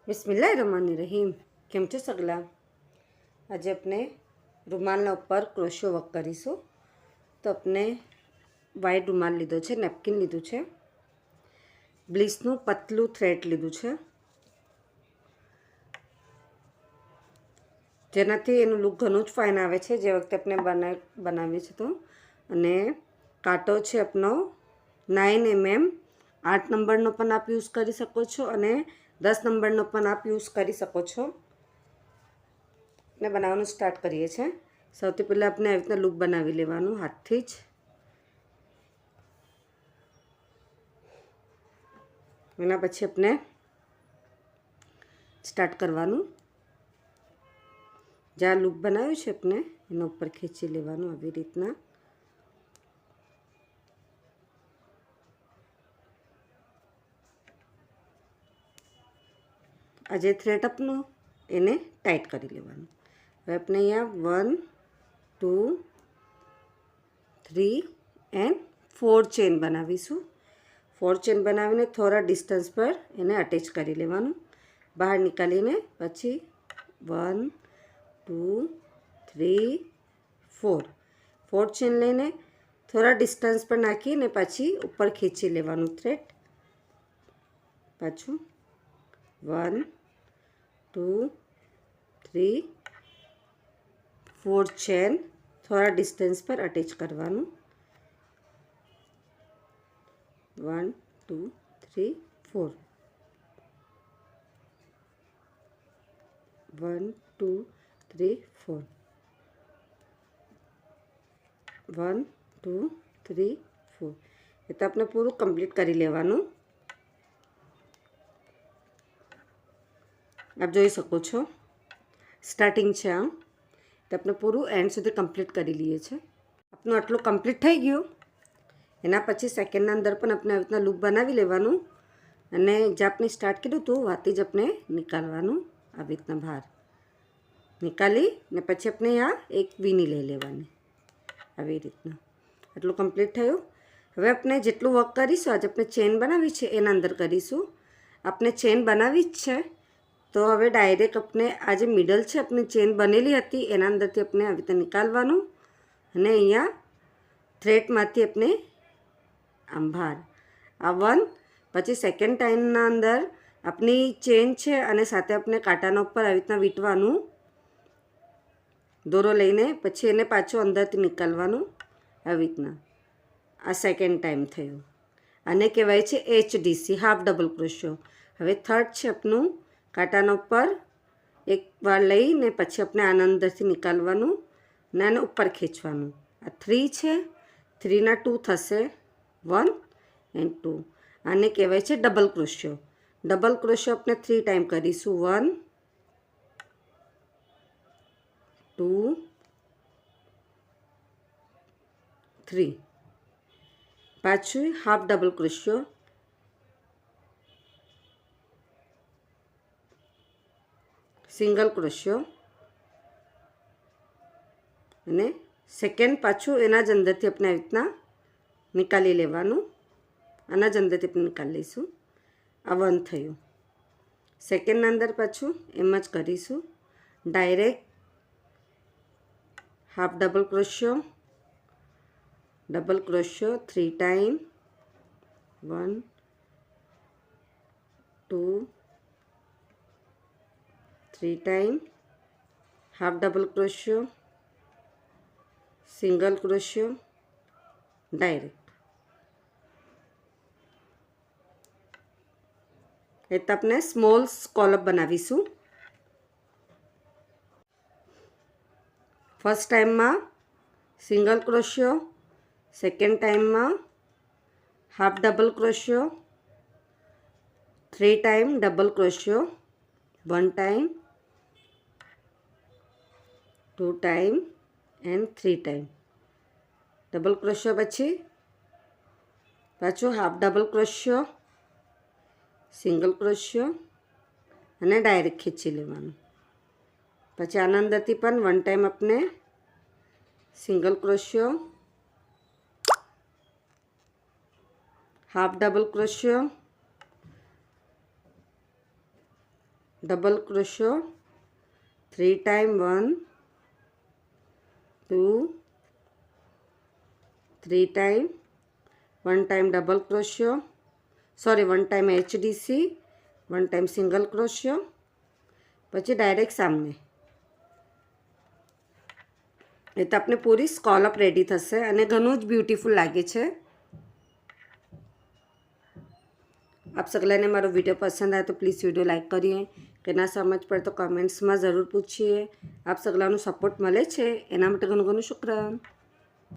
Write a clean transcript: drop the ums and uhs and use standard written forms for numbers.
बिस्मिल्लाहिर्रहमानिर्रहीम। केम छो सगला? आज अपने રૂમાલના ઉપર ક્રોશો વર્ક કરીશું। તો આપણે વાઈટ રૂમાલ લીધો છે, નેપકિન લીધું છે, બ્લીસનું પતલું થ્રેડ લીધું છે, જેનાથી એનું લુક ઘણું જ ફાઇન આવે છે જે વખતે આપણે બનાવીએ છીએ તો। અને કાંટો છે આપણો 9 mm, 8 નંબરનો પણ આપ યુઝ કરી શકો છો અને 10 નંબરનો પણ આપ યુઝ કરી શકો છો। ને બનાવવાનું સ્ટાર્ટ કરીએ છીએ। સૌથી પહેલાં આપણે આવી રીતના લૂપ બનાવી લેવાનું હાથથી જ। એના પછી આપણે સ્ટાર્ટ કરવાનું। જ્યાં લૂપ બનાવ્યું છે આપણે એના ઉપર ખેંચી લેવાનું આવી રીતના। આ જે થ્રેડ આપનું એને ટાઈટ કરી લેવાનું। હવે આપણે અહીંયા 1 2 3 એન્ડ 4 ચેન બનાવીશું। 4 ચેન બનાવીને થોડા ડિસ્ટન્સ પર એને અટેચ કરી લેવાનું। બહાર નીકાળીને પછી 1 2 3 4 ચેન લઈને થોડા ડિસ્ટન્સ પર નાખીને પછી ઉપર ખેંચી લેવાનું થ્રેડ। પાછું 1 2 3 4 ચેન થોડા ડિસ્ટન્સ પર અટેચ કરવાનું। 1 2 3 4 1 2 3 4 1 2 3 4 એ તો આપણે પૂરું કમ્પ્લીટ કરી લેવાનું। આપ જોઈ શકો છો સ્ટાર્ટિંગ છે આમ તો આપણે પૂરું એન્ડ સુધી કમ્પ્લીટ કરી લઈએ છીએ। આપણું આટલું કમ્પ્લીટ થઈ ગયું। એના પછી સેકન્ડના અંદર પણ આપણે આવી રીતના લૂપ બનાવી લેવાનું અને જે આપણે સ્ટાર્ટ કર્યું હતું વાથી જ આપણે નીકાળવાનું આવી રીતના બહાર નીકાળી ને પછી આપણે આ એક વીણી લઈ લેવાની આવી રીતના। આટલું કમ્પ્લીટ થયું। હવે આપણે જેટલું વર્ક કરીશું આજે આપણે ચેન બનાવી છે એના અંદર કરીશું। આપણે ચેન બનાવી જ છે તો હવે ડાયરેક્ટ આપણે આ જે મિડલ છે આપણી ચેન બનેલી હતી એના અંદરથી આપણે આવી રીતે નીકાળવાનું અને અહીંયા થ્રેડમાંથી આપણે આમ બહાર આ 1 પછી સેકન્ડ ટાઈમના અંદર આપણી ચેન છે અને સાથે આપણે કાંટાના ઉપર આવી રીતના વીંટવાનું દોરો લઈને પછી એને પાછું અંદરથી નીકાળવાનું આવી રીતના। આ સેકન્ડ ટાઈમ થયું। આને કહેવાય છે HDC હાફ ડબલ ક્રોશો। હવે થર્ડ છે આપણું કાંટાના ઉપર એક વાર લઈને પછી આપણે આના અંદરથી નીકાળવાનું અને આને ઉપર ખેંચવાનું। આ 3 છે, 3ના 2 થશે 1 એન્ડ 2। આને કહેવાય છે ડબલ ક્રોશો। ડબલ ક્રોશો આપણે 3 ટાઈમ કરીશું 1 2 3 પાછું half double crochet single crochet અને સેકન્ડ પાછું એના જ અંદરથી આપણે આવી રીતના નીકાળી લેવાનું। આના જ અંદરથી આપણે નીકાળી લઈશું। આ 1 થયું। સેકન્ડના અંદર પાછું એમ જ કરીશું direct half double crochet 3 time 1 2 3 time half double crochet single crochet direct. એ તો આપણે સ્મોલ સ્કોલપ બનાવીશું। ફર્સ્ટ ટાઈમમાં સિંગલ ક્રોશો, સેકન્ડ ટાઈમમાં half double crochet, 3 time double crochet, 1 time 2 time and 3 time double crochet પછી પાછું half double crochet single crochet અને direct ખેંચી લેવાનું। પછી આના અંદરથી પણ 1 ટાઈમ આપણે single crochet half double crochet double crochet 3 time 1 2 3 time 1 time double crochet sorry 1 time HDC 1 time single crochet પછી ડાયરેક્ટ સામને. એ તો આપણે પૂરી સ્કોલપ રેડી થશે અને ઘણું જ બ્યુટીફુલ લાગે છે. આપ સગલાને મારો વિડીયો પસંદ આવે તો પ્લીઝ વિડીયો લાઈક કરીએ, કે ના સમજ પડે તો કમેન્ટ્સમાં જરૂર પૂછીએ. આપ સગલાનો સપોર્ટ મળે છે એના માટે ઘણું ઘણું શુક્રિયા.